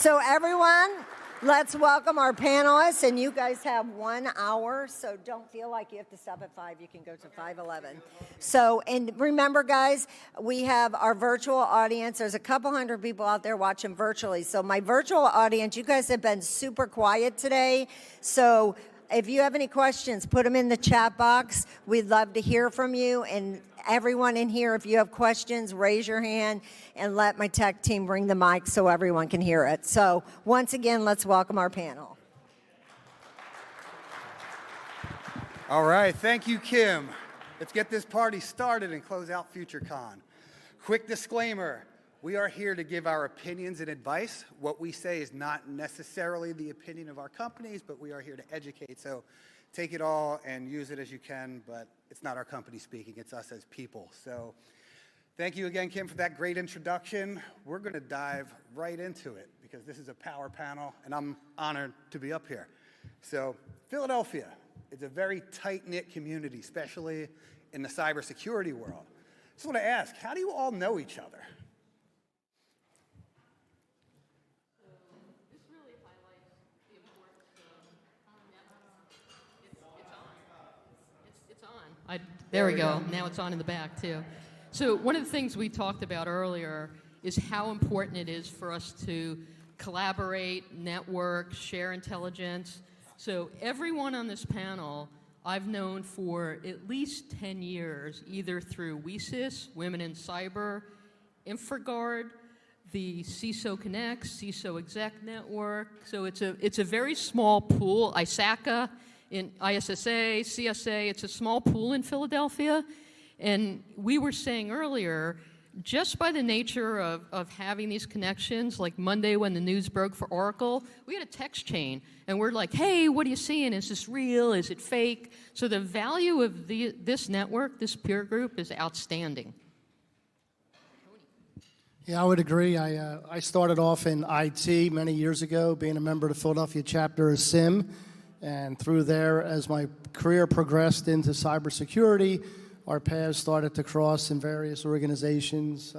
So everyone, let's welcome our panelists, and you guys have 1 hour, so don't feel like you have to stop at 5. You can go to 5:11. So, and remember guys, we have our virtual audience. There's a couple hundred people out there watching virtually. So my virtual audience, you guys have been super quiet today. So if you have any questions, put them in the chat box. We'd love to hear from you. And everyone in here, if you have questions, raise your hand and let my tech team bring the mic so everyone can hear it. So once again, let's welcome our panel. All right, thank you, Kim. Let's get this party started and close out FutureCon. Quick disclaimer, we are here to give our opinions and advice. What we say is not necessarily the opinion of our companies, but we are here to educate. So take it all and use it as you can, but it's not our company speaking, it's us as people. So thank you again, Kim, for that great introduction. We're gonna dive right into it because this is a power panel and I'm honored to be up here. So Philadelphia is a very tight-knit community, especially in the cybersecurity world. Just wanna ask, how do you all know each other? There we go. Now it's on in the back, too. So one of the things we talked about earlier is how important it is for us to collaborate, network, share intelligence. So everyone on this panel I've known for at least 10 years, either through WESIS, Women in Cyber, InfraGard, the CISO Connects, CISO Exec Network. So it's a very small pool. ISACA, in ISSA, CSA, it's a small pool in Philadelphia. And we were saying earlier, just by the nature of having these connections, like Monday when the news broke for Oracle, we had a text chain. And we're like, hey, what are you seeing? Is this real? Is it fake? So the value of this network, this peer group, is outstanding. Yeah, I would agree. I started off in IT many years ago, being a member of the Philadelphia chapter of SIM. And through there, as my career progressed into cybersecurity, our paths started to cross in various organizations,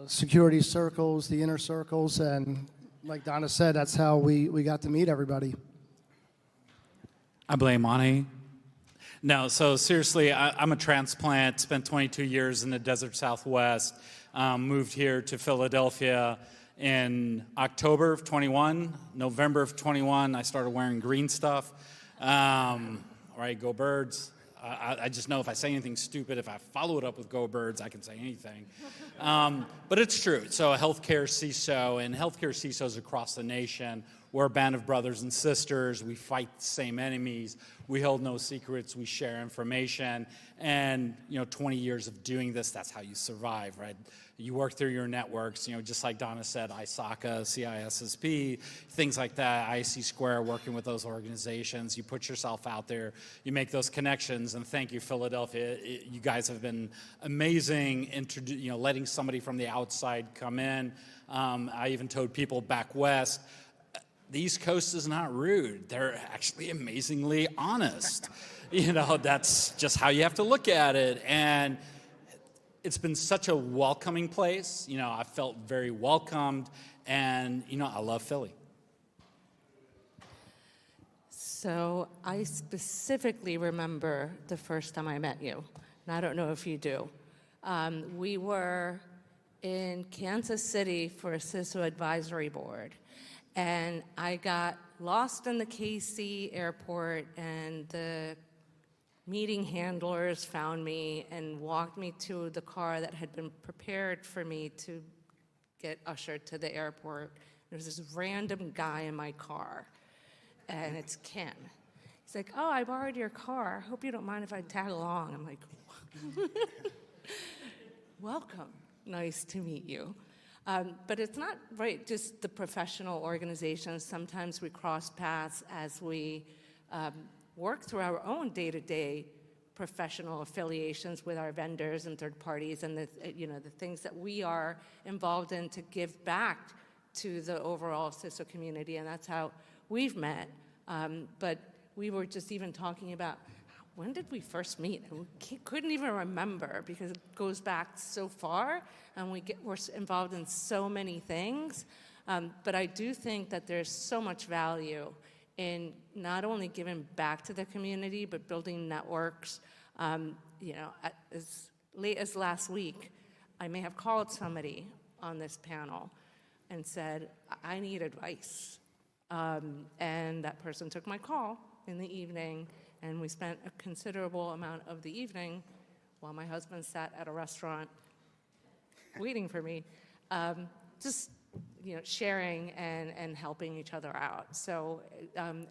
security circles, the inner circles, and like Donna said, that's how we got to meet everybody. I blame Anahi. No, so seriously, I'm a transplant, spent 22 years in the desert Southwest, moved here to Philadelphia in October of 21, November of 21, I started wearing green stuff. All right, go Birds. I just know if I say anything stupid, if I follow it up with go Birds, I can say anything. But it's true. So a healthcare CISO and healthcare CISOs across the nation, we're a band of brothers and sisters. We fight the same enemies. We hold no secrets. We share information. And, 20 years of doing this, that's how you survive, right? You work through your networks, just like Donna said, ISACA, CISSP, things like that, IC Square, working with those organizations. You put yourself out there, you make those connections, and thank you, Philadelphia. You guys have been amazing, letting somebody from the outside come in. I even told people back west, the East Coast is not rude. They're actually amazingly honest. That's just how you have to look at it. And it's been such a welcoming place. I felt very welcomed, and I love Philly. So I specifically remember the first time I met you, and I don't know if you do. We were in Kansas City for a CISO advisory board, and I got lost in the KC airport, and the meeting handlers found me and walked me to the car that had been prepared for me to get ushered to the airport. There was this random guy in my car, and it's Ken. He's like, oh, I borrowed your car. Hope you don't mind if I tag along. I'm like, welcome. Nice to meet you. But it's not right, just the professional organizations. Sometimes we cross paths as we work through our own day-to-day professional affiliations with our vendors and third parties, and the things that we are involved in to give back to the overall CISO community, and that's how we've met. But we were just even talking about, when did we first meet? And we couldn't even remember because it goes back so far, and we're involved in so many things. But I do think that there's so much value in not only giving back to the community, but building networks. As late as last week, I may have called somebody on this panel and said, I need advice. And that person took my call in the evening, and we spent a considerable amount of the evening while my husband sat at a restaurant waiting for me, just sharing and helping each other out. So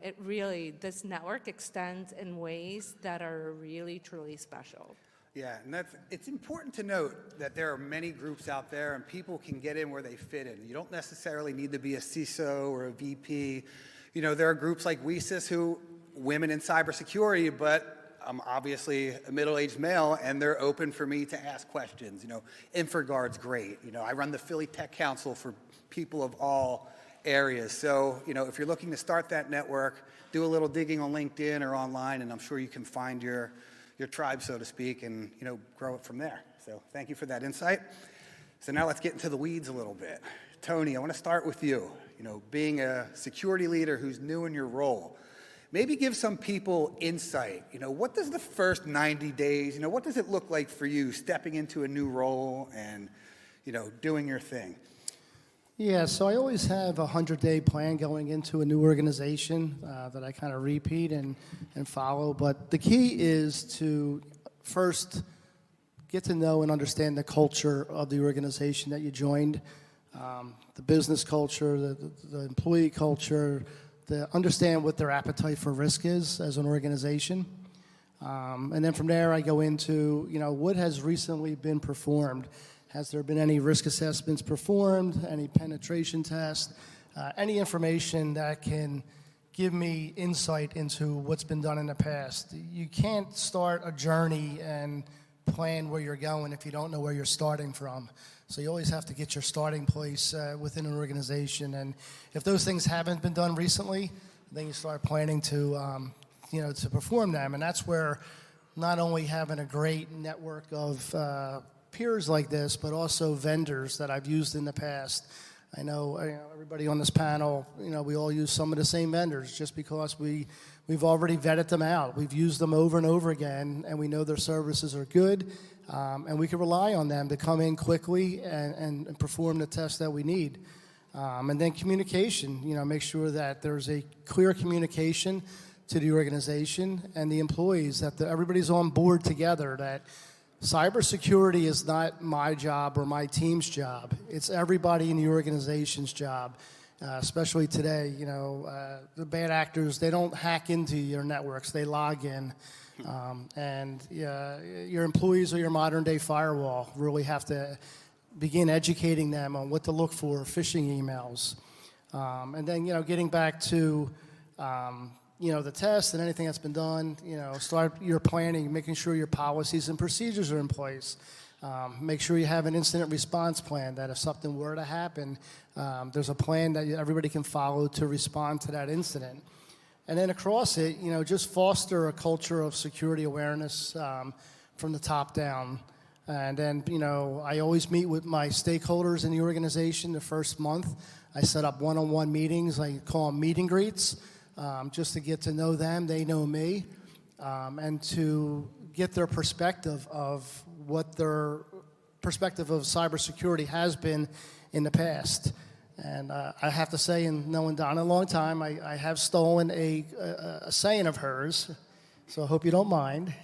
it really, this network extends in ways that are really, truly special. Yeah, and it's important to note that there are many groups out there and people can get in where they fit in. You don't necessarily need to be a CISO or a VP. There are groups like WESIS who, women in cybersecurity, but I'm obviously a middle-aged male and they're open for me to ask questions. InfraGuard's great. I run the Philly Tech Council for people of all areas. So, if you're looking to start that network, do a little digging on LinkedIn or online, and I'm sure you can find your tribe, so to speak, and grow it from there. So thank you for that insight. So now let's get into the weeds a little bit. Tony, I want to start with you. Being a security leader who's new in your role, maybe give some people insight. What does the first 90 days, what does it look like for you stepping into a new role and, doing your thing? Yeah, so I always have a 100-day plan going into a new organization that I kind of repeat and follow. But the key is to first get to know and understand the culture of the organization that you joined, the business culture, the employee culture, to understand what their appetite for risk is as an organization. And then from there, I go into, what has recently been performed. Has there been any risk assessments performed, any penetration tests, any information that can give me insight into what's been done in the past? You can't start a journey and plan where you're going if you don't know where you're starting from. So you always have to get your starting place within an organization. And if those things haven't been done recently, then you start planning to perform them. And that's where not only having a great network of peers like this, but also vendors that I've used in the past. I know everybody on this panel, we all use some of the same vendors just because we've already vetted them out. We've used them over and over again, and we know their services are good, and we can rely on them to come in quickly and perform the tests that we need. And then communication, make sure that there's a clear communication to the organization and the employees, that everybody's on board together, that cybersecurity is not my job or my team's job. It's everybody in the organization's job, especially today. The bad actors, they don't hack into your networks. They log in. And your employees are your modern-day firewall. Really have to begin educating them on what to look for, phishing emails. And then, getting back to the test and anything that's been done, start your planning, making sure your policies and procedures are in place. Make sure you have an incident response plan, that if something were to happen, there's a plan that everybody can follow to respond to that incident. And then across it, just foster a culture of security awareness from the top down. And then, I always meet with my stakeholders in the organization the first month. I set up one-on-one meetings. I call them meet and greets. Just to get to know them, they know me, and to get their perspective of what their perspective of cybersecurity has been in the past. And I have to say, in knowing Donna a long time, I have stolen a saying of hers, so I hope you don't mind.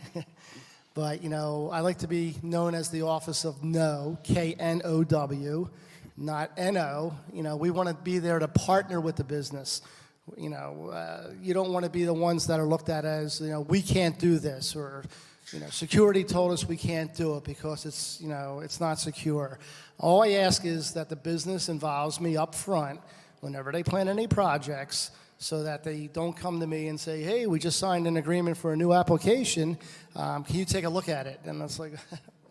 But, I like to be known as the Office of Know, K-N-O-W, not N-O. We want to be there to partner with the business. You don't want to be the ones that are looked at as, we can't do this, or, security told us we can't do it because it's not secure. All I ask is that the business involves me up front whenever they plan any projects, so that they don't come to me and say, hey, we just signed an agreement for a new application. Can you take a look at it? And it's like,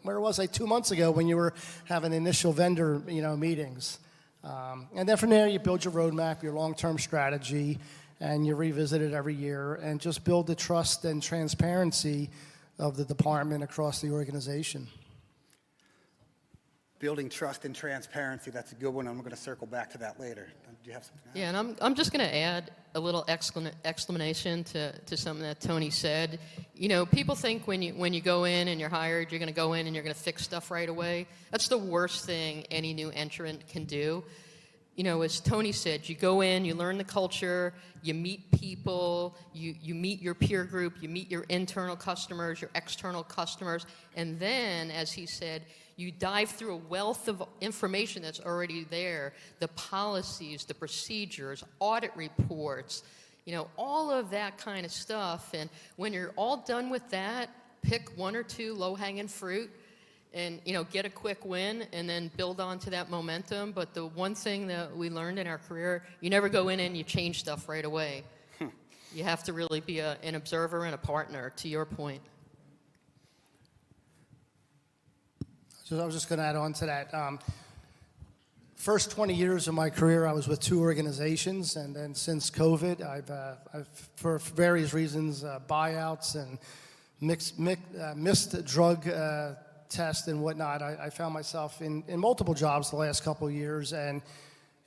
where was I 2 months ago when you were having initial vendor, meetings? And then from there, you build your roadmap, your long-term strategy, and you revisit it every year, and just build the trust and transparency of the department across the organization. building trust and transparency. That's a good one. I'm going to circle back to that later. Do you have something to add? Yeah, and I'm just going to add a little exclamation to something that Tony said. You know, people think when you go in and you're hired, you're going to go in and you're going to fix stuff right away. That's the worst thing any new entrant can do. You know, as Tony said, you go in, you learn the culture, you meet people, you meet your peer group, you meet your internal customers, your external customers, and then, as he said, you dive through a wealth of information that's already there, the policies, the procedures, audit reports, you know, all of that kind of stuff. And when you're all done with that, pick one or two low-hanging fruit and, you know, get a quick win and then build on to that momentum. But the one thing that we learned in our career, you never go in and you change stuff right away. You have to really be an observer and a partner, to your point. So I was just going to add on to that. First 20 years of my career, I was with 2 organizations, and then since COVID, I've for various reasons, buyouts and missed drug test and whatnot, I found myself in multiple jobs the last couple of years. And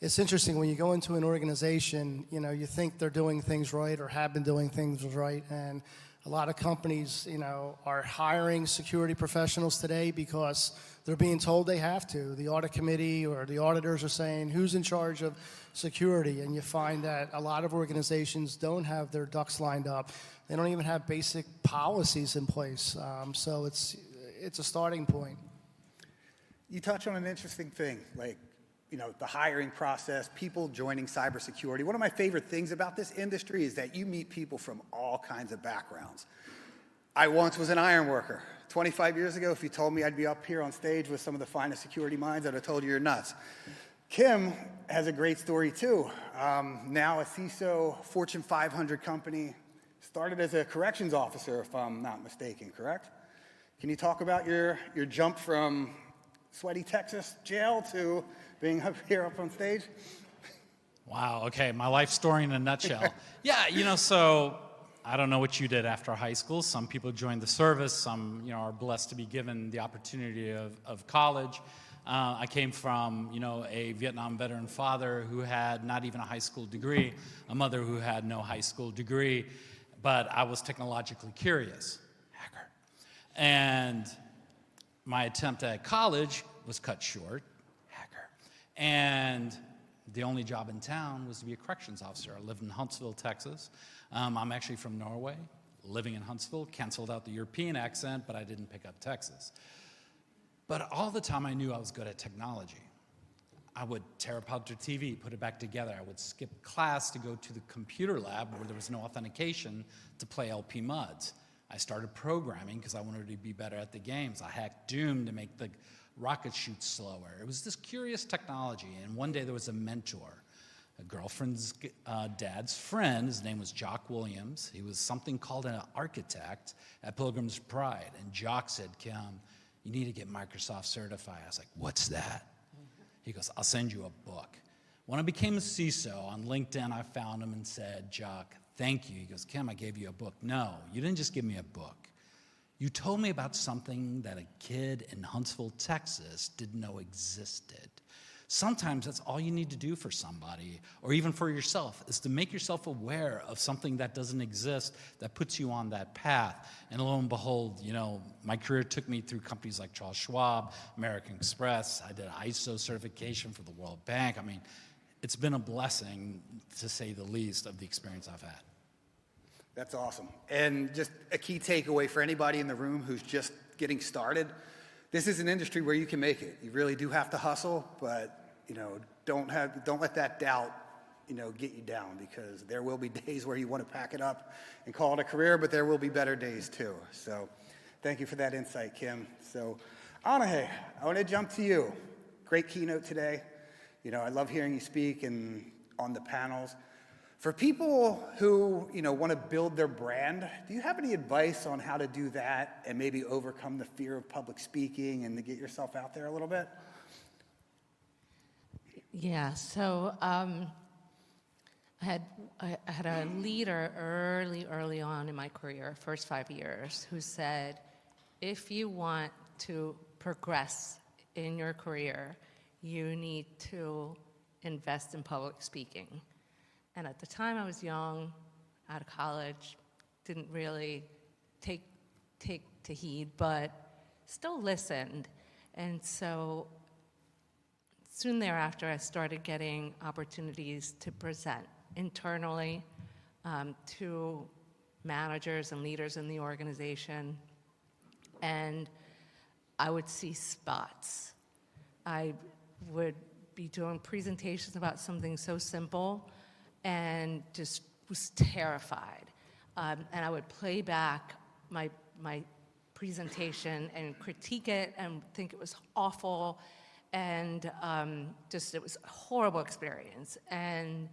it's interesting when you go into an organization, you know, you think they're doing things right or have been doing things right, and a lot of companies, you know, are hiring security professionals today because they're being told they have to. The audit committee or the auditors are saying, who's in charge of security? And you find that a lot of organizations don't have their ducks lined up. They don't even have basic policies in place. So it's a starting point. You touch on an interesting thing, like, you know, the hiring process, people joining cybersecurity. One of my favorite things about this industry is that you meet people from all kinds of backgrounds. I once was an iron worker. 25 years ago, if you told me I'd be up here on stage with some of the finest security minds, I'd have told you you're nuts. Kim has a great story too. Now a CISO, Fortune 500 company, started as a corrections officer, if I'm not mistaken, correct? Can you talk about your jump from sweaty Texas jail to being up here up on stage? Wow, okay, my life story in a nutshell. Yeah, you know, so I don't know what you did after high school. Some people joined the service, some, you know, are blessed to be given the opportunity of college. I came from, you know, a Vietnam veteran father who had not even a high school degree, a mother who had no high school degree, but I was technologically curious. Hacker. And my attempt at college was cut short. Hacker. And the only job in town was to be a corrections officer. I lived in Huntsville, Texas. I'm actually from Norway, living in Huntsville, canceled out the European accent, but I didn't pick up Texas. But all the time I knew I was good at technology. I would tear apart the TV, put it back together. I would skip class to go to the computer lab where there was no authentication to play LP MUDs. I started programming because I wanted to be better at the games. I hacked Doom to make the rocket shoot slower. It was this curious technology, and one day there was a mentor, a girlfriend's dad's friend. His name was Jock Williams. He was something called an architect at Pilgrim's Pride, and Jock said, Kim, you need to get Microsoft certified. I was like, what's that? He goes, I'll send you a book. When I became a CISO, on LinkedIn, I found him and said, Jock, thank you. He goes, Kim, I gave you a book. No, you didn't just give me a book. You told me about something that a kid in Huntsville, Texas didn't know existed. Sometimes that's all you need to do for somebody, or even for yourself, is to make yourself aware of something that doesn't exist that puts you on that path. And lo and behold, you know, my career took me through companies like Charles Schwab, American Express. I did ISO certification for the World Bank. I mean, it's been a blessing, to say the least, of the experience I've had. That's awesome. And just a key takeaway for anybody in the room who's just getting started, this is an industry where you can make it. You really do have to hustle, but, you know, don't let that doubt, you know, get you down, because there will be days where you want to pack it up and call it a career, but there will be better days too. So thank you for that insight, Kim. So Anahi, I want to jump to you. Great keynote today. You know, I love hearing you speak and on the panels. For people who, you know, want to build their brand, do you have any advice on how to do that and maybe overcome the fear of public speaking and to get yourself out there a little bit? Yeah, so I had a leader early on in my career, first 5 years, who said, if you want to progress in your career, you need to invest in public speaking. And at the time I was young, out of college, didn't really take to heed, but still listened. And so soon thereafter, I started getting opportunities to present internally to managers and leaders in the organization. And I would see spots. I would be doing presentations about something so simple and just was terrified. And I would play back my presentation and critique it and think it was awful. And just, it was a horrible experience. And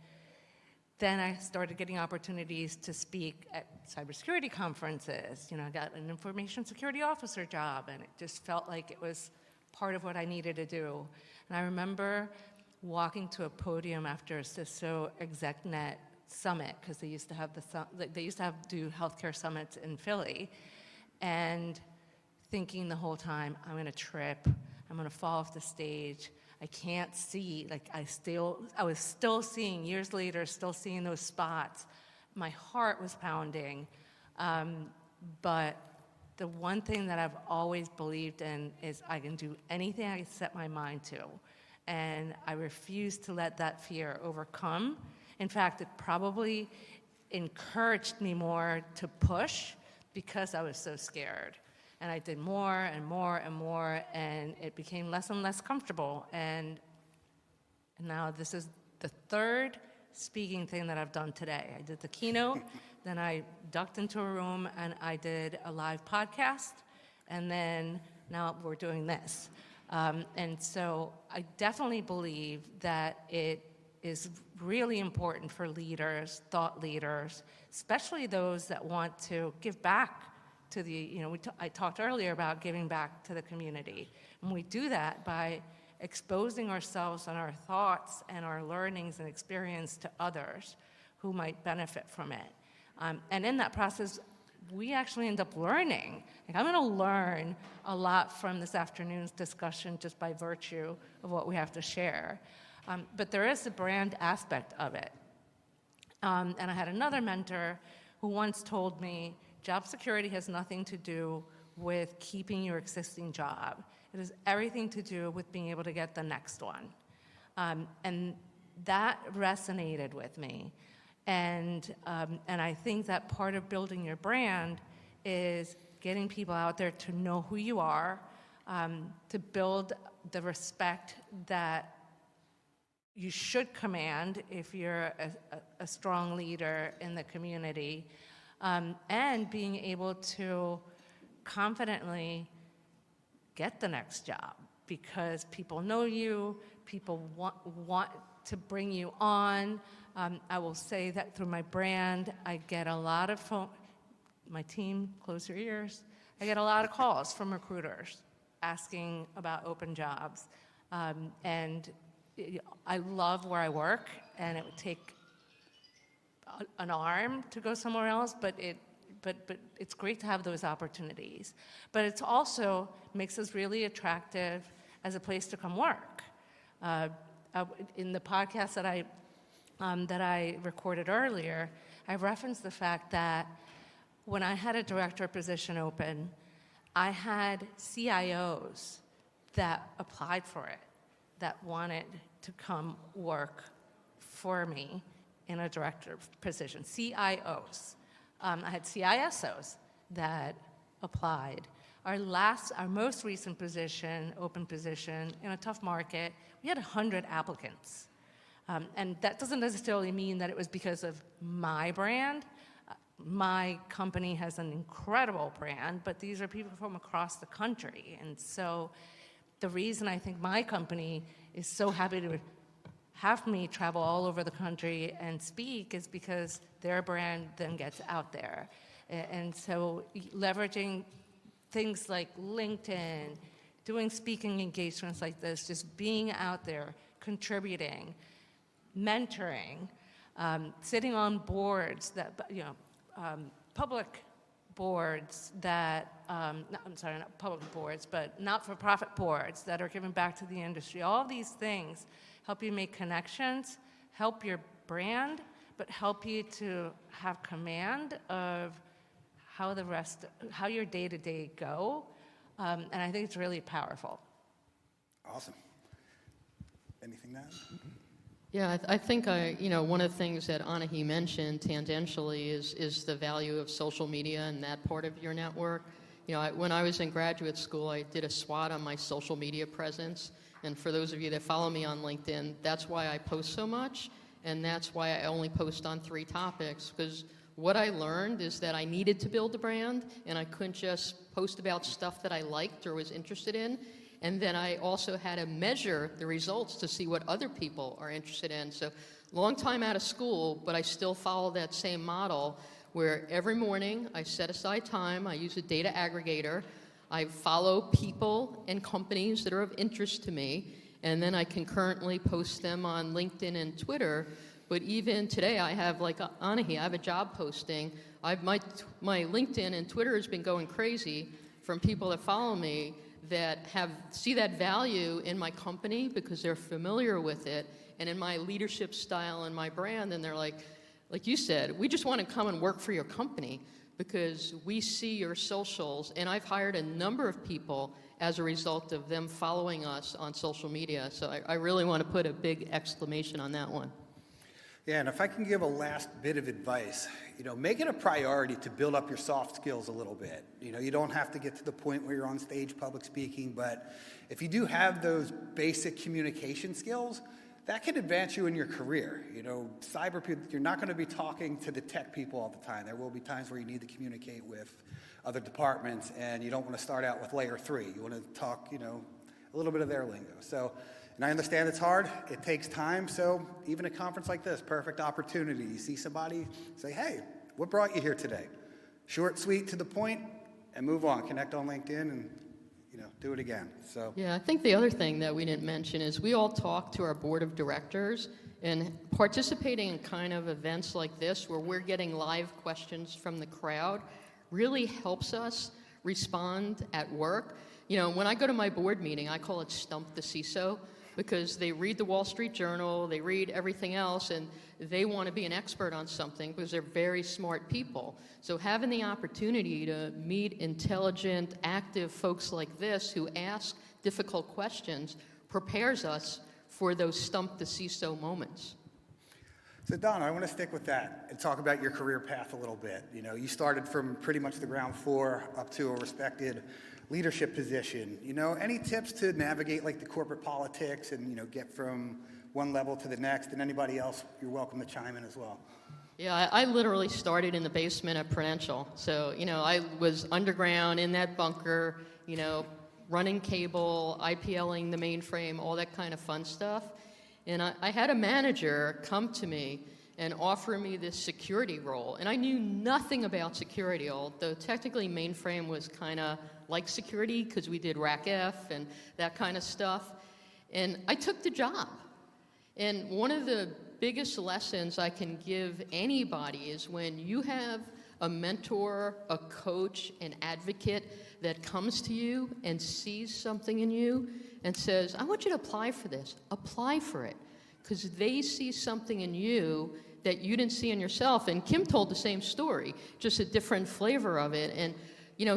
then I started getting opportunities to speak at cybersecurity conferences. You know, I got an information security officer job, and it just felt like it was part of what I needed to do. And I remember walking to a podium after a CISO ExecNet summit, because they used to have do healthcare summits in Philly, and thinking the whole time, I'm gonna trip, I'm gonna fall off the stage, I can't see, like I was still seeing, years later, still seeing those spots. My heart was pounding, but the one thing that I've always believed in is I can do anything I set my mind to. And I refuse to let that fear overcome. In fact, it probably encouraged me more to push because I was so scared. And I did more and more and more, and it became less and less comfortable. And now this is the third speaking thing that I've done today. I did the keynote, then I ducked into a room and I did a live podcast, and then now we're doing this. And so I definitely believe that it is really important for leaders, thought leaders, especially those that want to give back to the, you know, I talked earlier about giving back to the community. And we do that by exposing ourselves and our thoughts and our learnings and experience to others who might benefit from it. And in that process, we actually end up learning. Like, I'm gonna learn a lot from this afternoon's discussion just by virtue of what we have to share. But there is a brand aspect of it. And I had another mentor who once told me, job security has nothing to do with keeping your existing job. It has everything to do with being able to get the next one. And that resonated with me. And I think that part of building your brand is getting people out there to know who you are, to build the respect that you should command if you're a strong leader in the community, and being able to confidently get the next job because people know you, people want to bring you on. I will say that through my brand, I get a lot of my team, close your ears, I get a lot of calls from recruiters asking about open jobs. And I love where I work, and it would take an arm to go somewhere else, but it's great to have those opportunities. But it's also makes us really attractive as a place to come work. In the podcast that I recorded earlier, I referenced the fact that when I had a director position open, I had CIOs that applied for it, that wanted to come work for me in a director position, CIOs. I had CISOs that applied. Our most recent position, open position, in a tough market, we had 100 applicants. And that doesn't necessarily mean that it was because of my brand. My company has an incredible brand, but these are people from across the country. And so the reason I think my company is so happy to have me travel all over the country and speak is because their brand then gets out there. And so leveraging things like LinkedIn, doing speaking engagements like this, just being out there, contributing, mentoring, sitting on boards that, public boards that, I'm sorry, not public boards, but not-for-profit boards that are giving back to the industry. All of these things help you make connections, help your brand, but help you to have command of how your day-to-day go. And I think it's really powerful. Awesome. Anything to add? Yeah, I think one of the things that Anahi mentioned tangentially is the value of social media and that part of your network. When I was in graduate school, I did a SWOT on my social media presence. And for those of you that follow me on LinkedIn, that's why I post so much. And that's why I only post on 3 topics. Because what I learned is that I needed to build a brand, and I couldn't just post about stuff that I liked or was interested in. And then I also had to measure the results to see what other people are interested in. So long time out of school, but I still follow that same model where every morning I set aside time, I use a data aggregator, I follow people and companies that are of interest to me, and then I concurrently post them on LinkedIn and Twitter. But even today I have, like Anahi, I have a job posting. My LinkedIn and Twitter has been going crazy from people that follow me that see that value in my company because they're familiar with it and in my leadership style and my brand, and they're like you said, we just want to come and work for your company because we see your socials, and I've hired a number of people as a result of them following us on social media. So I really want to put a big exclamation on that one. Yeah, and if I can give a last bit of advice, make it a priority to build up your soft skills a little bit. You don't have to get to the point where you're on stage public speaking, but if you do have those basic communication skills, that can advance you in your career. Cyber people, you're not going to be talking to the tech people all the time. There will be times where you need to communicate with other departments, and you don't want to start out with layer 3. You want to talk, a little bit of their lingo. So, and I understand it's hard, it takes time, so even a conference like this, perfect opportunity. You see somebody, say, hey, what brought you here today? Short, sweet, to the point, and move on. Connect on LinkedIn and do it again. So yeah, I think the other thing that we didn't mention is we all talk to our board of directors, and participating in kind of events like this where we're getting live questions from the crowd really helps us respond at work. When I go to my board meeting, I call it Stump the CISO, because they read the Wall Street Journal, they read everything else, and they want to be an expert on something because they're very smart people. So having the opportunity to meet intelligent, active folks like this who ask difficult questions prepares us for those stump the CISO moments. So Donna, I want to stick with that and talk about your career path a little bit. You started from pretty much the ground floor up to a respected leadership position. Any tips to navigate like the corporate politics and, get from one level to the next? And anybody else, you're welcome to chime in as well. Yeah, I literally started in the basement at Prudential. So, I was underground in that bunker, running cable, IPLing the mainframe, all that kind of fun stuff. And I had a manager come to me and offer me this security role. And I knew nothing about security, although technically mainframe was kind of like security because we did RACF and that kind of stuff. And I took the job. And one of the biggest lessons I can give anybody is when you have a mentor, a coach, an advocate that comes to you and sees something in you and says, I want you to apply for this. Apply for it. Because they see something in you that you didn't see in yourself. And Kim told the same story, just a different flavor of it. And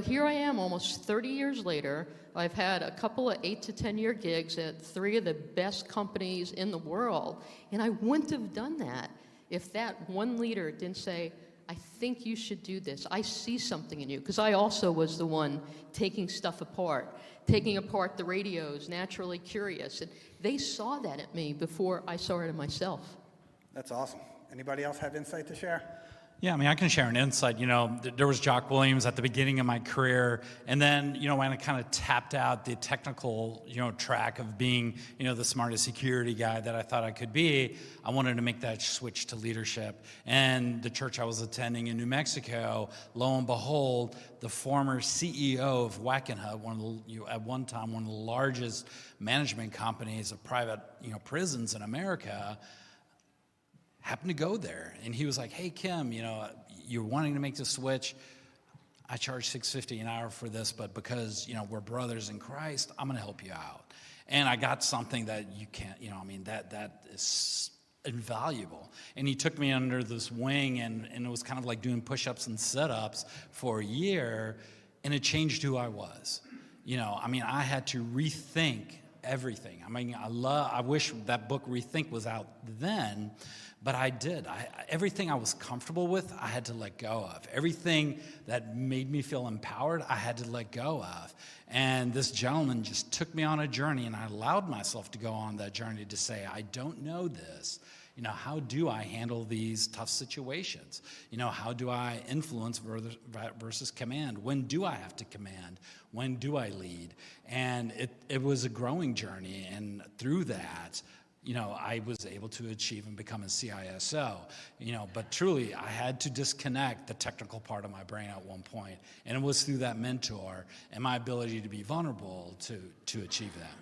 here I am almost 30 years later. I've had a couple of 8 to 10 year gigs at 3 of the best companies in the world. And I wouldn't have done that if that one leader didn't say, I think you should do this. I see something in you. Because I also was the one taking stuff apart, taking apart the radios, naturally curious. And they saw that at me before I saw it in myself. That's awesome. Anybody else have insight to share? Yeah, I can share an insight. There was Jock Williams at the beginning of my career, and then, when I kind of tapped out the technical, track of being, the smartest security guy that I thought I could be, I wanted to make that switch to leadership. And the church I was attending in New Mexico, lo and behold, the former CEO of Wackenhut, at one time one of the largest management companies of private, prisons in America, happened to go there. And he was like, hey, Kim, you're wanting to make the switch. I charge $6.50 an hour for this, but because, we're brothers in Christ, I'm going to help you out. And I got something that you can't, that is invaluable. And he took me under this wing, and it was kind of like doing push-ups and sit-ups for a year, and it changed who I was. I had to rethink everything. I wish that book Rethink was out then, but I did. Everything I was comfortable with, I had to let go of. Everything that made me feel empowered, I had to let go of. And this gentleman just took me on a journey, and I allowed myself to go on that journey to say, I don't know this. How do I handle these tough situations? How do I influence versus command? When do I have to command? When do I lead? And it was a growing journey, and through that, I was able to achieve and become a CISO, but truly I had to disconnect the technical part of my brain at one point, and it was through that mentor and my ability to be vulnerable to achieve that.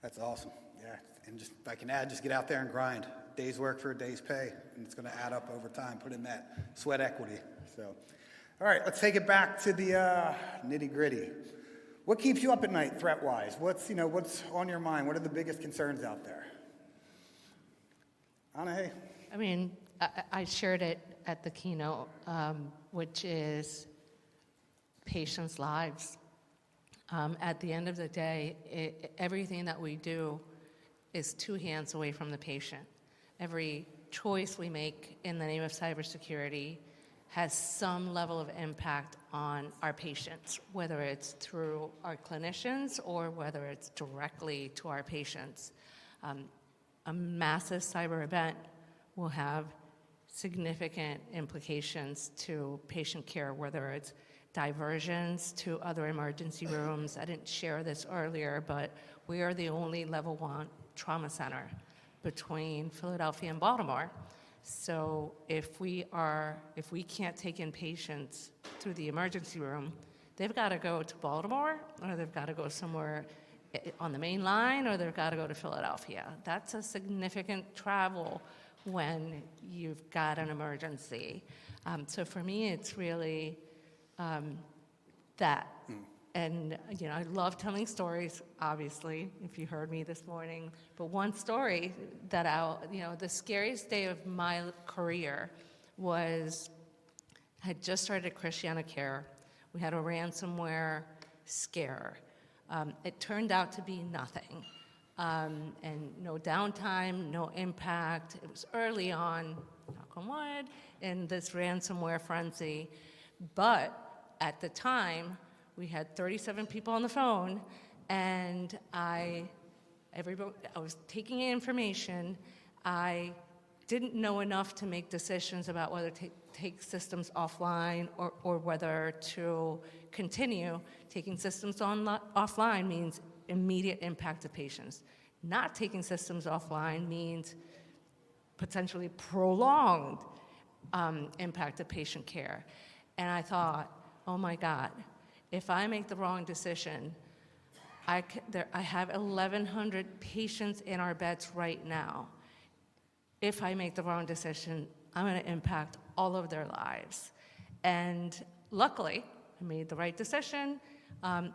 That's awesome. Yeah, and just if I can add, just get out there and grind. Day's work for a day's pay, and it's going to add up over time. Put in that sweat equity. So, all right, let's take it back to the nitty gritty. What keeps you up at night, threat-wise? What's on your mind? What are the biggest concerns out there? Anahi? I shared it at the keynote, which is patients' lives. At the end of the day, everything that we do is two hands away from the patient. Every choice we make in the name of cybersecurity has some level of impact on our patients, whether it's through our clinicians or whether it's directly to our patients. A massive cyber event will have significant implications to patient care, whether it's diversions to other emergency rooms. I didn't share this earlier, but we are the only level 1 trauma center between Philadelphia and Baltimore. So if we can't take in patients through the emergency room, they've got to go to Baltimore, or they've got to go somewhere on the main line, or they've got to go to Philadelphia. That's a significant travel when you've got an emergency. So for me, it's really that. And, I love telling stories, obviously, if you heard me this morning. But one story that the scariest day of my career was, I had just started ChristianaCare. We had a ransomware scare. It turned out to be nothing. And no downtime, no impact. It was early on, knock on wood, in this ransomware frenzy. But at the time, we had 37 people on the phone, and I was taking in information. I didn't know enough to make decisions about whether to take systems offline or whether to continue. Taking systems offline means immediate impact to patients. Not taking systems offline means potentially prolonged impact to patient care. And I thought, oh my God, if I make the wrong decision, I have 1,100 patients in our beds right now. If I make the wrong decision, I'm going to impact all of their lives. And luckily, I made the right decision.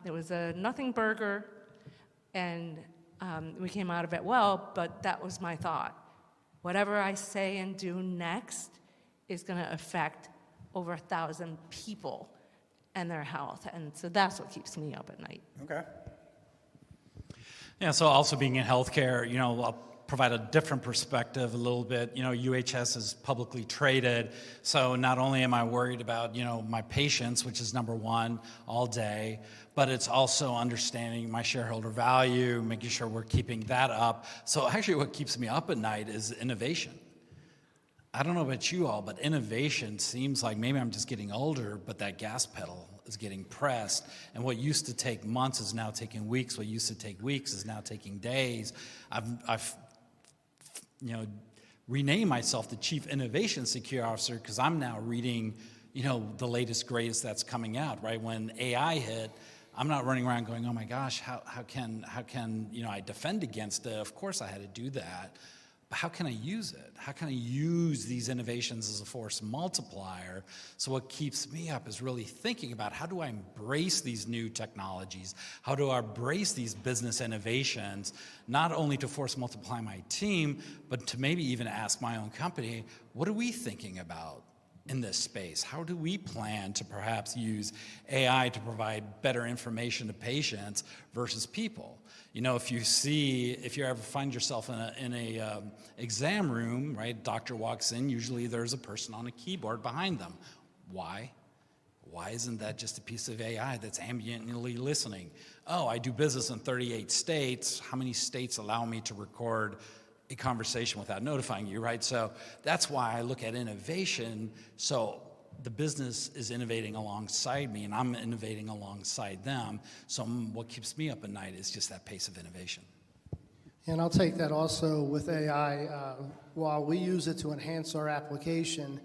It was a nothing burger, and we came out of it well, but that was my thought. Whatever I say and do next is going to affect over 1,000 people and their health. And so that's what keeps me up at night. Okay. Yeah, so also being in healthcare, I'll provide a different perspective a little bit. UHS is publicly traded, so not only am I worried about, my patients, which is number one all day, but it's also understanding my shareholder value, making sure we're keeping that up. So actually what keeps me up at night is innovation. I don't know about you all, but innovation seems like maybe I'm just getting older, but that gas pedal is getting pressed. And what used to take months is now taking weeks. What used to take weeks is now taking days. I've renamed myself the Chief Innovation Security Officer because I'm now reading, the latest, greatest that's coming out, right? When AI hit, I'm not running around going, oh my gosh, how can I defend against it? Of course I had to do that. But how can I use it? How can I use these innovations as a force multiplier? So what keeps me up is really thinking about how do I embrace these new technologies? How do I embrace these business innovations, not only to force multiply my team, but to maybe even ask my own company, what are we thinking about in this space? How do we plan to perhaps use AI to provide better information to patients versus people? You know, if you ever find yourself in a exam room, right? Doctor walks in, usually there's a person on a keyboard behind them. Why? Why isn't that just a piece of AI that's ambiently listening? Oh, I do business in 38 states. How many states allow me to record a conversation without notifying you, right? So that's why I look at innovation. So the business is innovating alongside me, and I'm innovating alongside them. So what keeps me up at night is just that pace of innovation. And I'll take that also with AI. While we use it to enhance our application,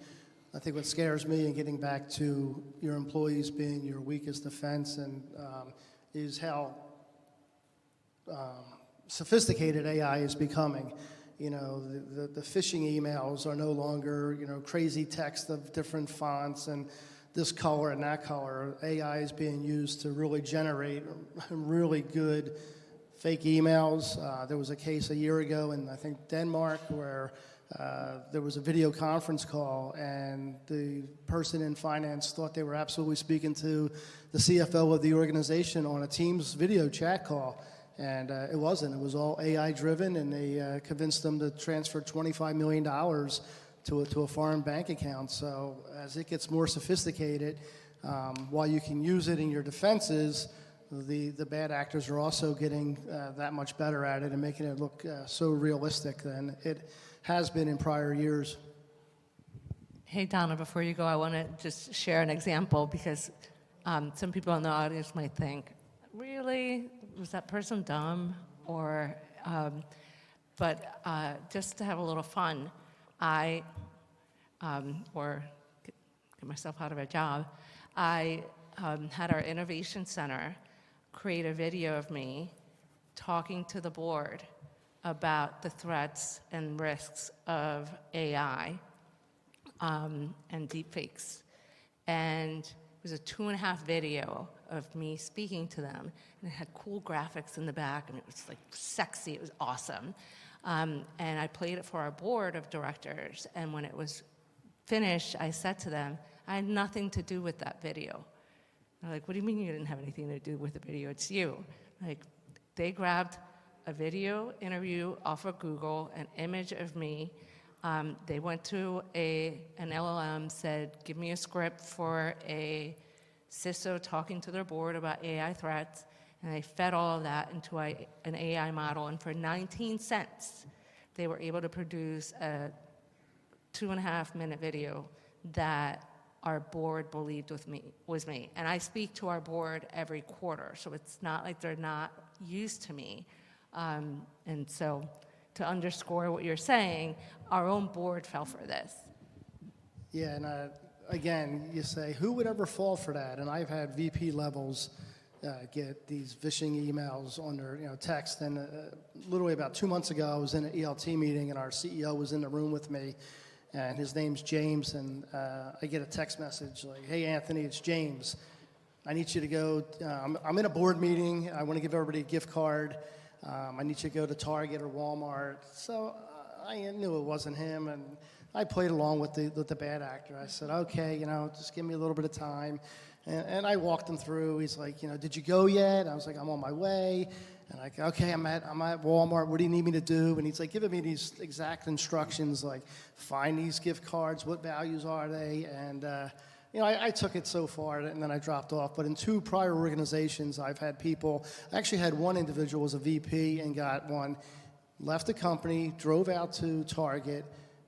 I think what scares me, and getting back to your employees being your weakest defense, and is how sophisticated AI is becoming. You know, the phishing emails are no longer, you know, crazy text of different fonts and this color and that color. AI is being used to really generate really good fake emails. There was a case a year ago in, I think, Denmark, where there was a video conference call, and the person in finance thought they were absolutely speaking to the CFO of the organization on a Teams video chat call. And it wasn't. It was all AI-driven, and they convinced them to transfer $25 million to a foreign bank account. So as it gets more sophisticated, while you can use it in your defenses, the bad actors are also getting that much better at it and making it look so realistic than it has been in prior years. Hey, Donna, before you go, I want to just share an example, because some people in the audience might think, really? Was that person dumb? Or, but just to have a little fun, or get myself out of a job, I had our Innovation Center create a video of me talking to the board about the threats and risks of AI and deepfakes. And it was a 2.5 video of me speaking to them, and it had cool graphics in the back, and it was like sexy, it was awesome. And I played it for our board of directors, and when it was finished, I said to them, I had nothing to do with that video. They're like, what do you mean you didn't have anything to do with the video? It's you. Like, they grabbed a video interview off of Google, an image of me. They went to an LLM, said, give me a script for a CISO talking to their board about AI threats, and they fed all of that into an AI model, and for 19 cents, they were able to produce a 2.5-minute video that our board believed was me. And I speak to our board every quarter, so it's not like they're not used to me. And so to underscore what you're saying, our own board fell for this. Yeah, and again, you say, who would ever fall for that? And I've had VP levels get these phishing emails on their text. And literally about 2 months ago, I was in an ELT meeting, and our CEO was in the room with me, and his name's James. And I get a text message like, hey, Anthony, it's James. I need you to go. I'm in a board meeting. I want to give everybody a gift card. I need you to go to Target or Walmart. So I knew it wasn't him, and I played along with the bad actor. I said, okay, just give me a little bit of time. And I walked him through. He's like, did you go yet? I was like, I'm on my way. And I go, okay, I'm at Walmart. What do you need me to do? And he's like giving me these exact instructions, like find these gift cards. What values are they? And I took it so far, and then I dropped off. But in 2 prior organizations, I've had people. I actually had one individual was a VP and got one, left the company, drove out to Target,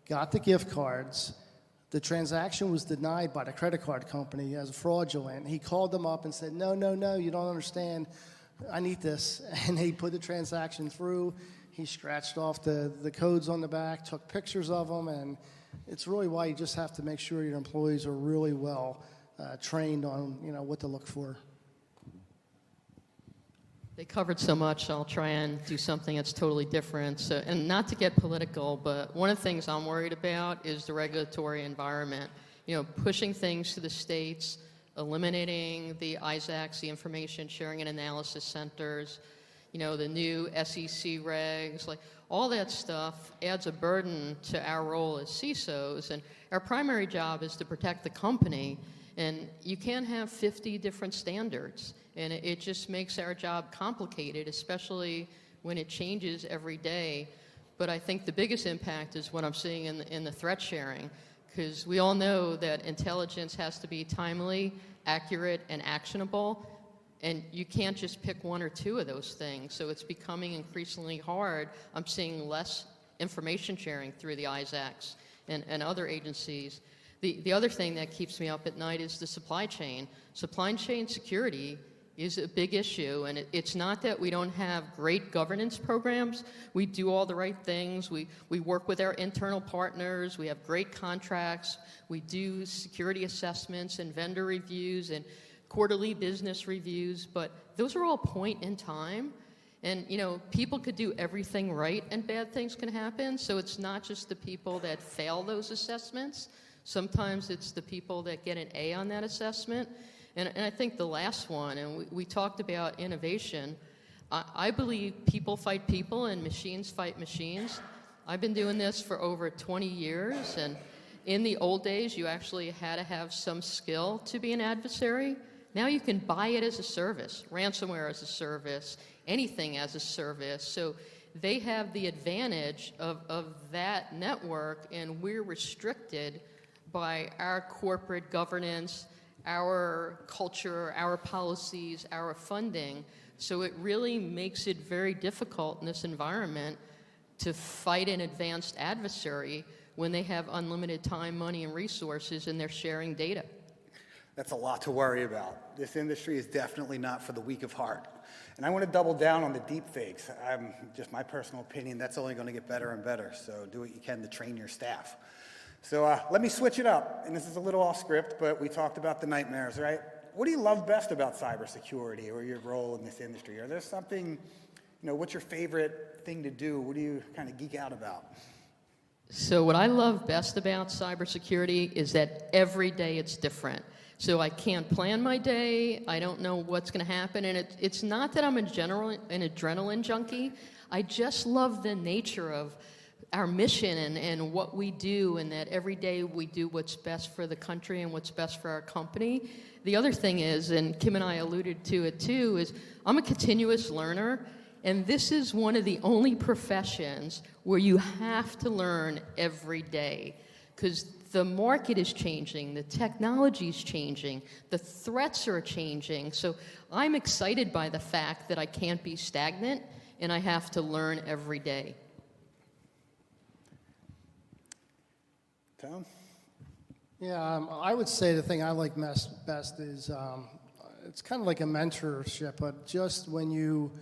got the gift cards. The transaction was denied by the credit card company as fraudulent. He called them up and said, no, you don't understand. I need this. And he put the transaction through. He scratched off the codes on the back, took pictures of them, and it's really why you just have to make sure your employees are really well trained on what to look for. They covered so much, I'll try and do something that's totally different. So, and not to get political, but one of the things I'm worried about is the regulatory environment. You know, pushing things to the states, eliminating the ISACs, the Information Sharing and Analysis Centers, you know, the new SEC regs, like all that stuff adds a burden to our role as CISOs. And our primary job is to protect the company. And you can't have 50 different standards. And it just makes our job complicated, especially when it changes every day. But I think the biggest impact is what I'm seeing in the threat sharing, because we all know that intelligence has to be timely, accurate, and actionable. And you can't just pick one or two of those things. So it's becoming increasingly hard. I'm seeing less information sharing through the ISACs and other agencies. The other thing that keeps me up at night is the supply chain. Supply chain security is a big issue, and it's not that we don't have great governance programs. We do all the right things. We work with our internal partners. We have great contracts. We do security assessments and vendor reviews and quarterly business reviews, but those are all point in time. And, you know, people could do everything right and bad things can happen, so it's not just the people that fail those assessments. Sometimes it's the people that get an A on that assessment. And I think the last one, and we talked about innovation, I believe people fight people and machines fight machines. I've been doing this for over 20 years, and in the old days, you actually had to have some skill to be an adversary. Now you can buy it as a service, ransomware as a service, anything as a service. So they have the advantage of that network, and we're restricted by our corporate governance, our culture, our policies, our funding. So it really makes it very difficult in this environment to fight an advanced adversary when they have unlimited time, money, and resources, and they're sharing data. That's a lot to worry about. This industry is definitely not for the weak of heart. And I want to double down on the deep fakes. Just my personal opinion, that's only going to get better and better. So do what you can to train your staff. So let me switch it up. And this is a little off script, but we talked about the nightmares, right? What do you love best about cybersecurity or your role in this industry? Are there something, you know, what's your favorite thing to do? What do you kind of geek out about? So what I love best about cybersecurity is that every day it's different. So I can't plan my day. I don't know what's going to happen. And it's not that I'm an adrenaline junkie. I just love the nature of our mission and what we do, and that every day we do what's best for the country and what's best for our company. The other thing is, and Kim and I alluded to it too, is I'm a continuous learner, and this is one of the only professions where you have to learn every day, because the market is changing, the technology is changing, the threats are changing. So I'm excited by the fact that I can't be stagnant and I have to learn every day. Tom? Yeah, I would say the thing I like best is it's kind of like a mentorship, but just when you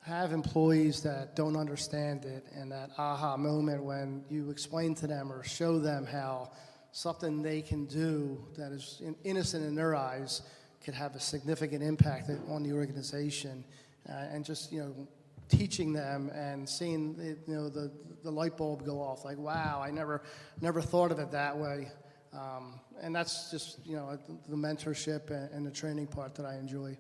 have employees that don't understand it and that aha moment when you explain to them or show them how something they can do that is innocent in their eyes could have a significant impact on the organization, and just, you know, teaching them and seeing the light bulb go off, like, wow, I never thought of it that way. And that's just, you know, the mentorship and the training part that I enjoy.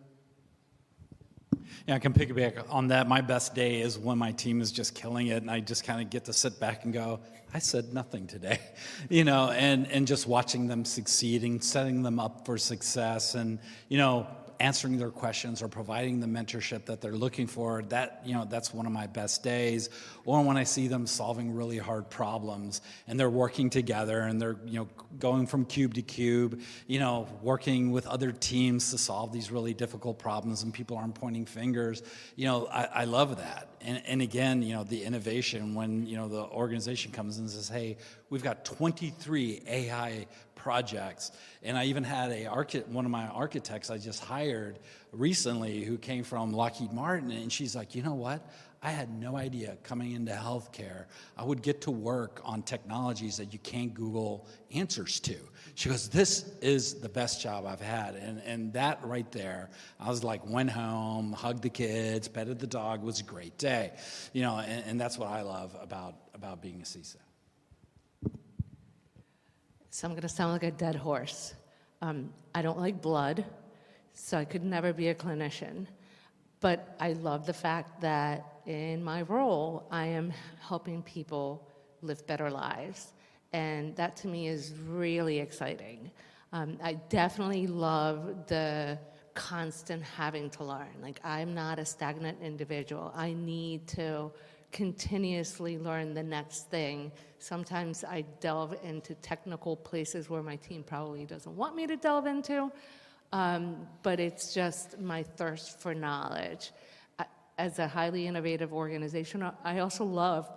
Yeah, I can piggyback on that. My best day is when my team is just killing it, and I just kind of get to sit back and go, I said nothing today, you know, and just watching them succeeding, setting them up for success, and, you know, answering their questions or providing the mentorship that they're looking for. That, you know, that's one of my best days. Or when I see them solving really hard problems and they're working together and they're, you know, going from cube to cube, you know, working with other teams to solve these really difficult problems, and people aren't pointing fingers. You know, I love that. And again, you know, the innovation when, you know, the organization comes in and says, hey, we've got 23 AI projects. And I even had one of my architects I just hired recently who came from Lockheed Martin, and she's like, you know what? I had no idea coming into healthcare, I would get to work on technologies that you can't Google answers to. She goes, this is the best job I've had. And that right there, I was like, went home, hugged the kids, petted the dog, was a great day. You know, and that's what I love about being a CISO. So I'm going to sound like a dead horse. I don't like blood, so I could never be a clinician. But I love the fact that in my role, I am helping people live better lives. And that to me is really exciting. I definitely love the constant having to learn. Like, I'm not a stagnant individual. I need to continuously learn the next thing. Sometimes I delve into technical places where my team probably doesn't want me to delve into, but it's just my thirst for knowledge. As a highly innovative organization, I also love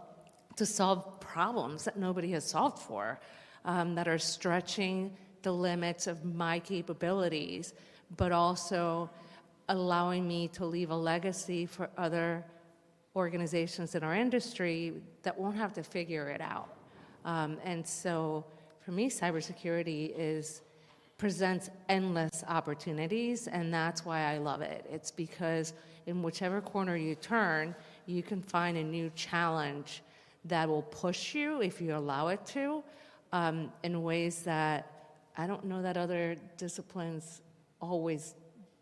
to solve problems that nobody has solved for, that are stretching the limits of my capabilities, but also allowing me to leave a legacy for other organizations in our industry that won't have to figure it out. And so for me, cybersecurity presents endless opportunities, and that's why I love it. It's because in whichever corner you turn, you can find a new challenge that will push you, if you allow it to, in ways that I don't know that other disciplines always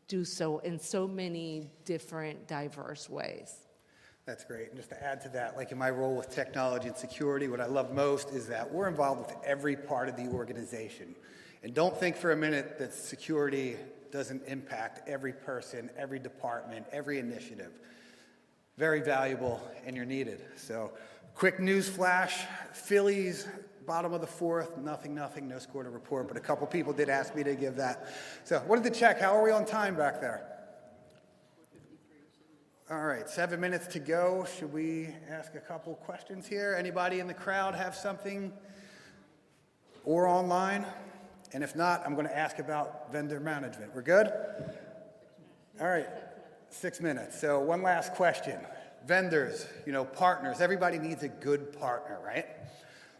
do so in so many different, diverse ways. That's great. And just to add to that, like in my role with technology and security, what I love most is that we're involved with every part of the organization. And don't think for a minute that security doesn't impact every person, every department, every initiative. Very valuable, and you're needed. So, quick news flash, Phillies, bottom of the fourth, nothing, no score to report, but a couple people did ask me to give that. So, wanted to check, how are we on time back there? All right, 7 minutes to go. Should we ask a couple questions here? Anybody in the crowd have something? Or online? And if not, I'm going to ask about vendor management. We're good? All right, 6 minutes. So one last question. Vendors, partners, everybody needs a good partner, right?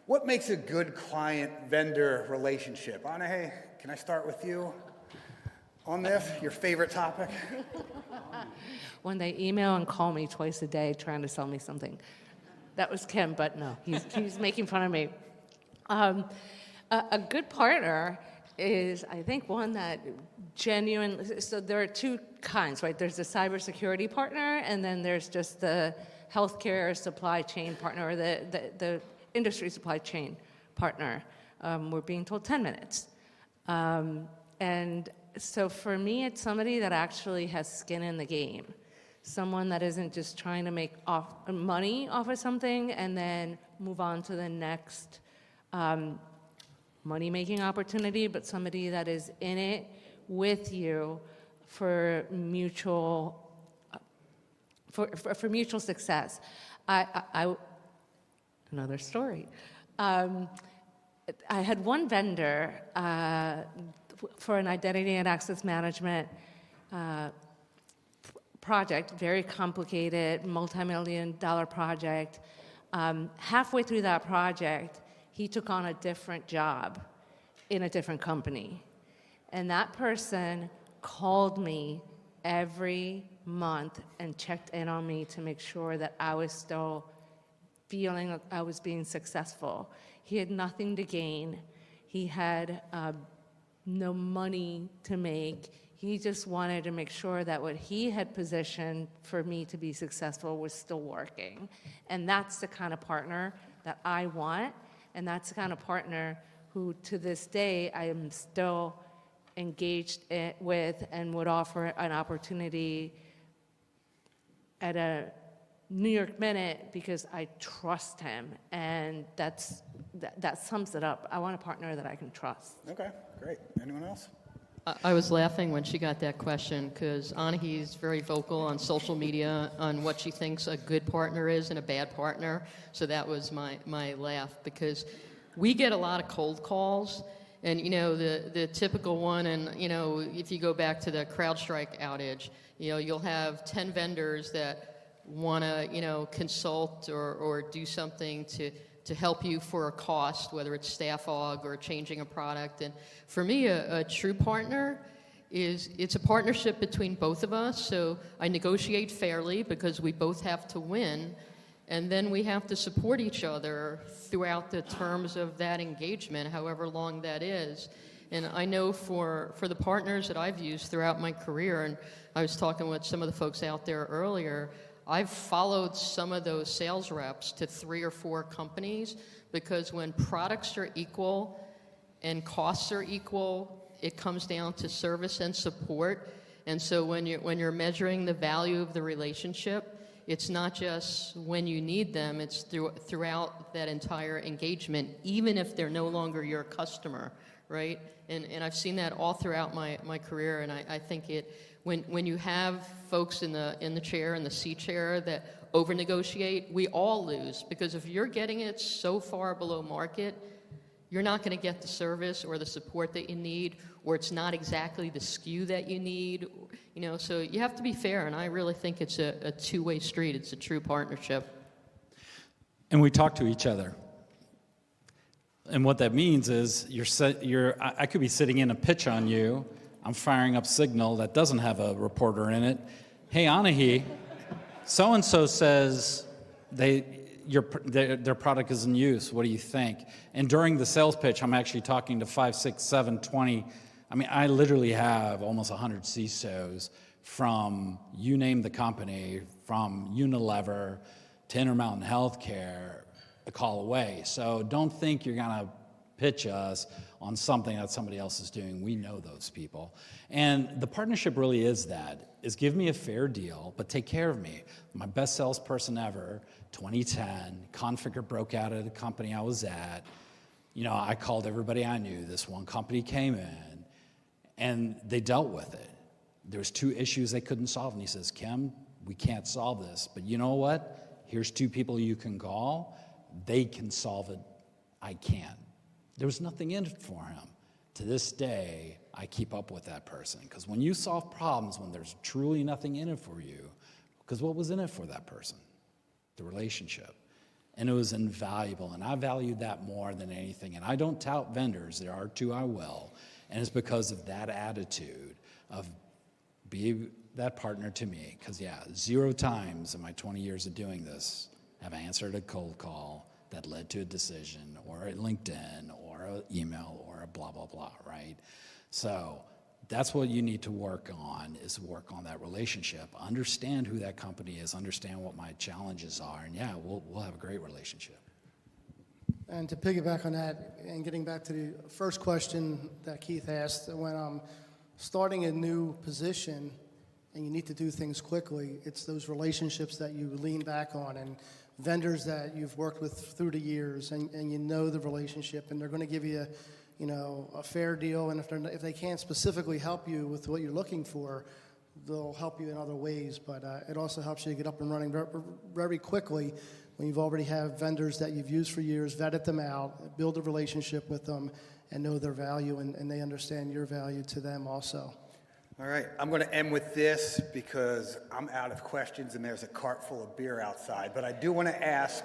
What makes a good client-vendor relationship? Anahi, can I start with you on this, your favorite topic? When they email and call me twice a day trying to sell me something. That was Kim, but no, he's making fun of me. A good partner is, I think, one that genuinely, so there are two kinds, right? There's the cybersecurity partner, and then there's just the healthcare supply chain partner, or the industry supply chain partner. We're being told 10 minutes. And so for me, it's somebody that actually has skin in the game. Someone that isn't just trying to make money off of something and then move on to the next money-making opportunity, but somebody that is in it with you for mutual success. Another story. I had one vendor for an identity and access management project, very complicated, multi-million-dollar project. Halfway through that project, he took on a different job in a different company. And that person called me every month and checked in on me to make sure that I was still feeling like I was being successful. He had nothing to gain. He had no money to make. He just wanted to make sure that what he had positioned for me to be successful was still working. And that's the kind of partner that I want. And that's the kind of partner who, to this day, I am still engaged with and would offer an opportunity at a New York Minute because I trust him. And that sums it up. I want a partner that I can trust. Okay, great. Anyone else? I was laughing when she got that question because Anahi is very vocal on social media on what she thinks a good partner is and a bad partner. So that was my laugh because we get a lot of cold calls. And, the typical one, and, if you go back to the CrowdStrike outage, you'll have 10 vendors that want to, consult or do something to help you for a cost, whether it's staff aug or changing a product. And for me, a true partner it's a partnership between both of us. So I negotiate fairly because we both have to win, and then we have to support each other throughout the terms of that engagement, however long that is. And I know for the partners that I've used throughout my career, and I was talking with some of the folks out there earlier, I've followed some of those sales reps to 3 or 4 companies, because when products are equal and costs are equal, it comes down to service and support. And so when you're measuring the value of the relationship, it's not just when you need them, it's throughout that entire engagement, even if they're no longer your customer, right? And I've seen that all throughout my career, and I think when you have folks in the chair, in the C chair, that over-negotiate, we all lose. Because if you're getting it so far below market, you're not going to get the service or the support that you need, or it's not exactly the SKU that you need. So you have to be fair, and I really think it's a two-way street. It's a true partnership. And we talk to each other. And what that means is I could be sitting in a pitch on you. I'm firing up signal that doesn't have a reporter in it. Hey, Anahi, so-and-so says their product is in use. What do you think? And during the sales pitch, I'm actually talking to 5, 6, 7, 20. I literally have almost 100 CISOs from, you name the company, from Unilever to Intermountain Healthcare, a call away. So don't think you're going to pitch us on something that somebody else is doing. We know those people. And the partnership really is give me a fair deal, but take care of me. My best salesperson ever, 2010, configure broke out at a company I was at. I called everybody I knew. This one company came in, and they dealt with it. There was 2 issues they couldn't solve, and he says, Kim, we can't solve this, but you know what? Here's 2 people you can call. They can solve it. I can't. There was nothing in it for him. To this day, I keep up with that person, because when you solve problems when there's truly nothing in it for you, because what was in it for that person? The relationship. And it was invaluable, and I valued that more than anything. And I don't tout vendors. There are 2 I will, and it's because of that attitude of be that partner to me. Because 0 times in my 20 years of doing this have I answered a cold call that led to a decision, or a LinkedIn, or an email, or a blah, blah, blah, right? So that's what you need to work on, is work on that relationship. Understand who that company is, understand what my challenges are, and we'll have a great relationship. And to piggyback on that, and getting back to the first question that Keith asked, when I'm starting a new position and you need to do things quickly, it's those relationships that you lean back on, and vendors that you've worked with through the years, and you know the relationship, and they're going to give you a fair deal, and if they can't specifically help you with what you're looking for, they'll help you in other ways. But it also helps you to get up and running very quickly when you've already have vendors that you've used for years, vetted them out, build a relationship with them, and know their value, and they understand your value to them also. All right, I'm going to end with this because I'm out of questions and there's a cart full of beer outside. But I do want to ask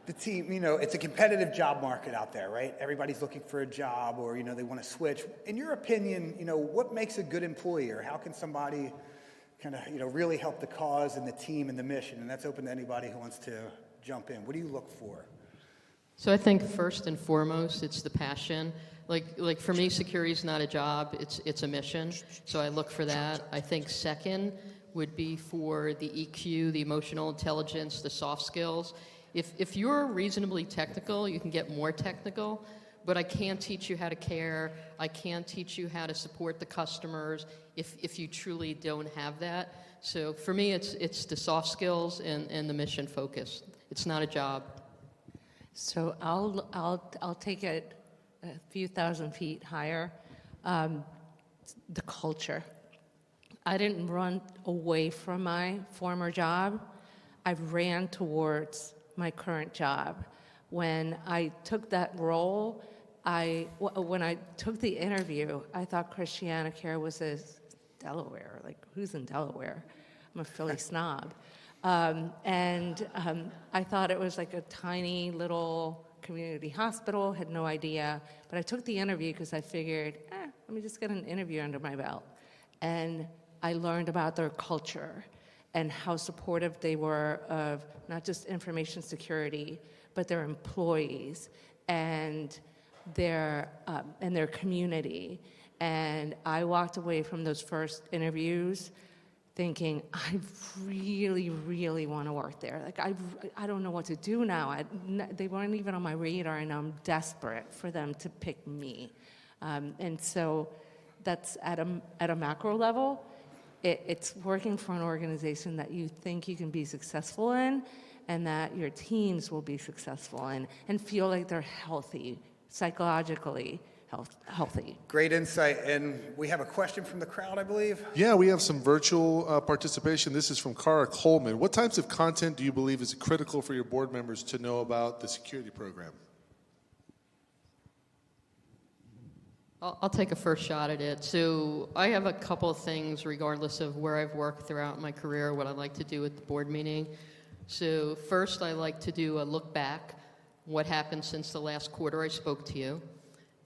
the team, it's a competitive job market out there, right? Everybody's looking for a job, or, they want to switch. In your opinion, what makes a good employee, or how can somebody kind of, really help the cause and the team and the mission? And that's open to anybody who wants to jump in. What do you look for? So I think first and foremost, it's the passion. Like for me, security is not a job, it's a mission. So I look for that. I think second would be for the EQ, the emotional intelligence, the soft skills. If you're reasonably technical, you can get more technical, but I can't teach you how to care. I can't teach you how to support the customers if you truly don't have that. So for me, it's the soft skills and the mission focus. It's not a job. So I'll take it a few thousand feet higher. The culture. I didn't run away from my former job. I ran towards my current job. When I took that role, when I took the interview, I thought ChristianaCare was in Delaware. Like, who's in Delaware? I'm a Philly snob. I thought it was like a tiny little community hospital, had no idea. But I took the interview because I figured, let me just get an interview under my belt. And I learned about their culture and how supportive they were of not just information security, but their employees and their community. And I walked away from those first interviews thinking, I really, really want to work there. Like, I don't know what to do now. They weren't even on my radar, and I'm desperate for them to pick me. And so that's at a macro level. It's working for an organization that you think you can be successful in and that your teams will be successful in and feel like they're healthy, psychologically healthy. Great insight. And we have a question from the crowd, I believe. Yeah, we have some virtual participation. This is from Cara Coleman. What types of content do you believe is critical for your board members to know about the security program? I'll take a first shot at it. So I have a couple of things, regardless of where I've worked throughout my career, what I like to do at the board meeting. So first, I like to do a look back, what happened since the last quarter I spoke to you.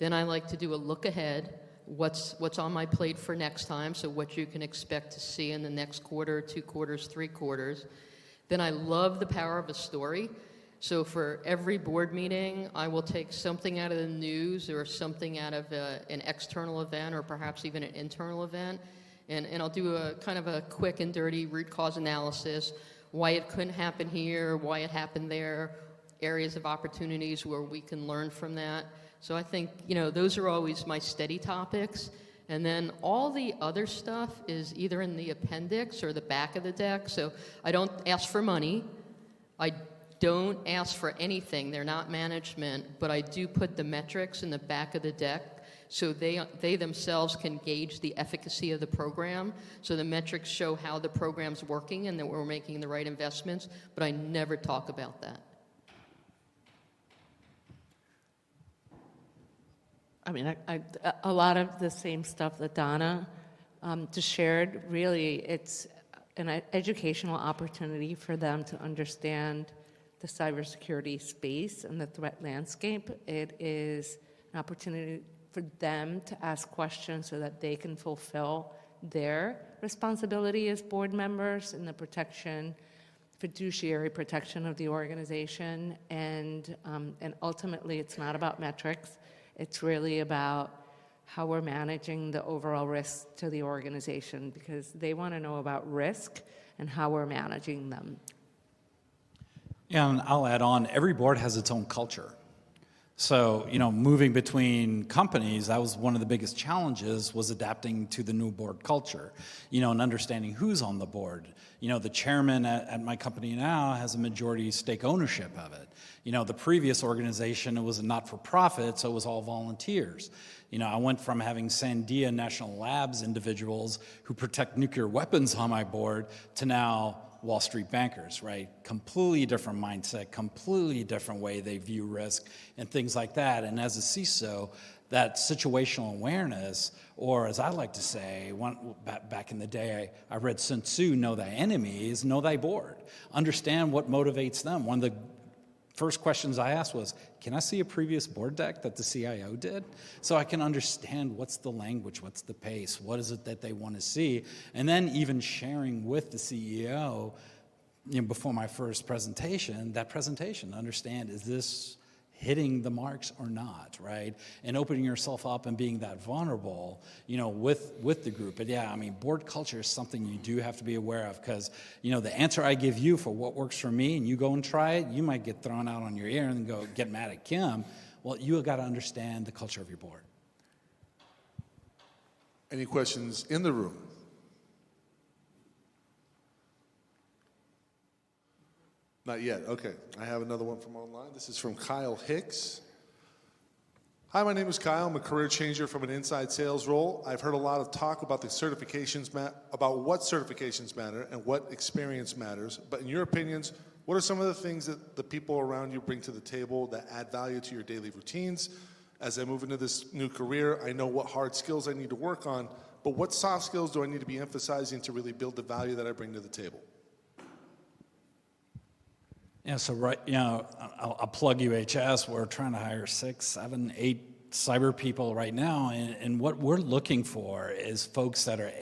Then I like to do a look ahead, what's on my plate for next time, so what you can expect to see in the next quarter, 2 quarters, 3 quarters. Then I love the power of a story. So for every board meeting, I will take something out of the news or something out of an external event or perhaps even an internal event, and I'll do a kind of a quick and dirty root cause analysis, why it couldn't happen here, why it happened there, areas of opportunities where we can learn from that. So I think, those are always my steady topics. And then all the other stuff is either in the appendix or the back of the deck. So I don't ask for money. I don't ask for anything. They're not management, but I do put the metrics in the back of the deck so they themselves can gauge the efficacy of the program. So the metrics show how the program's working and that we're making the right investments, but I never talk about that. I mean, a lot of the same stuff that Donna just shared, really, it's an educational opportunity for them to understand the cybersecurity space and the threat landscape. It is an opportunity for them to ask questions so that they can fulfill their responsibility as board members in the fiduciary protection of the organization. And ultimately, it's not about metrics. It's really about how we're managing the overall risk to the organization, because they want to know about risk and how we're managing them. Yeah, and I'll add on, every board has its own culture. So, moving between companies, that was one of the biggest challenges, was adapting to the new board culture, and understanding who's on the board. The chairman at my company now has a majority stake ownership of it. The previous organization, it was a not-for-profit, so it was all volunteers. I went from having Sandia National Labs individuals who protect nuclear weapons on my board to now Wall Street bankers, right? Completely different mindset, completely different way they view risk and things like that. And as a CISO, that situational awareness, or as I like to say, back in the day, I read Sun Tzu, know thy enemies, know thy board. Understand what motivates them. One of the first questions I asked was, can I see a previous board deck that the CIO did? So I can understand what's the language, what's the pace, what is it that they want to see? And then even sharing with the CEO, before my first presentation, understand, is this hitting the marks or not, right? And opening yourself up and being that vulnerable, with the group. But yeah, board culture is something you do have to be aware of, because, the answer I give you for what works for me and you go and try it, you might get thrown out on your ear and go get mad at Kim. Well, you got to understand the culture of your board. Any questions in the room? Not yet. Okay. I have another one from online. This is from Kyle Hicks. Hi, my name is Kyle. I'm a career changer from an inside sales role. I've heard a lot of talk about the certifications, about what certifications matter and what experience matters. But in your opinions, what are some of the things that the people around you bring to the table that add value to your daily routines? As I move into this new career, I know what hard skills I need to work on, but what soft skills do I need to be emphasizing to really build the value that I bring to the table? Yeah, so right, I'll plug UHS. We're trying to hire 6, 7, 8 cyber people right now, and what we're looking for is folks that are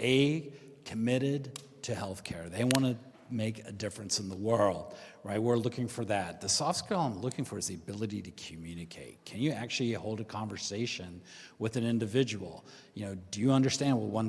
committed to healthcare. They want to make a difference in the world, right? We're looking for that. The soft skill I'm looking for is the ability to communicate. Can you actually hold a conversation with an individual? Do you understand what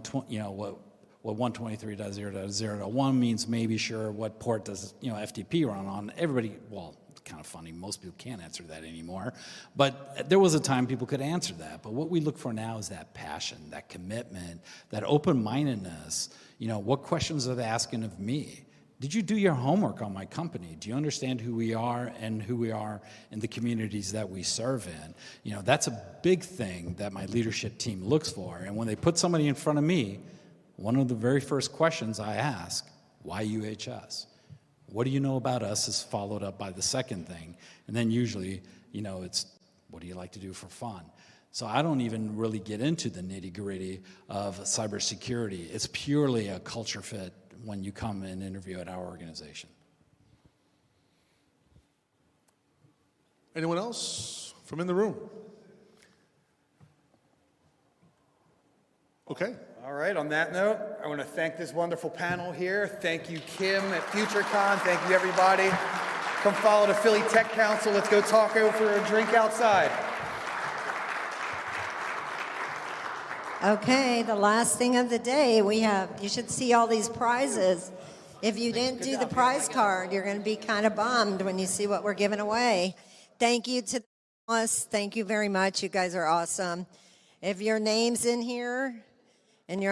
123.0.0.1 means? Maybe sure. What port does FTP run on? Everybody, well, it's kind of funny. Most people can't answer that anymore. But there was a time people could answer that. But what we look for now is that passion, that commitment, that open-mindedness. What questions are they asking of me? Did you do your homework on my company? Do you understand who we are and who we are in the communities that we serve in? That's a big thing that my leadership team looks for. And when they put somebody in front of me, one of the very first questions I ask, why UHS? What do you know about us is followed up by the second thing. And then usually, it's what do you like to do for fun? So I don't even really get into the nitty-gritty of cybersecurity. It's purely a culture fit when you come and interview at our organization. Anyone else from in the room? Okay. All right, on that note, I want to thank this wonderful panel here. Thank you, Kim at FutureCon. Thank you, everybody. Come follow the Philly Tech Council. Let's go talk over a drink outside. Okay, the last thing of the day, you should see all these prizes. If you didn't do the prize card, you're going to be kind of bummed when you see what we're giving away. Thank you to us. Thank you very much. You guys are awesome. If your name's in here and you're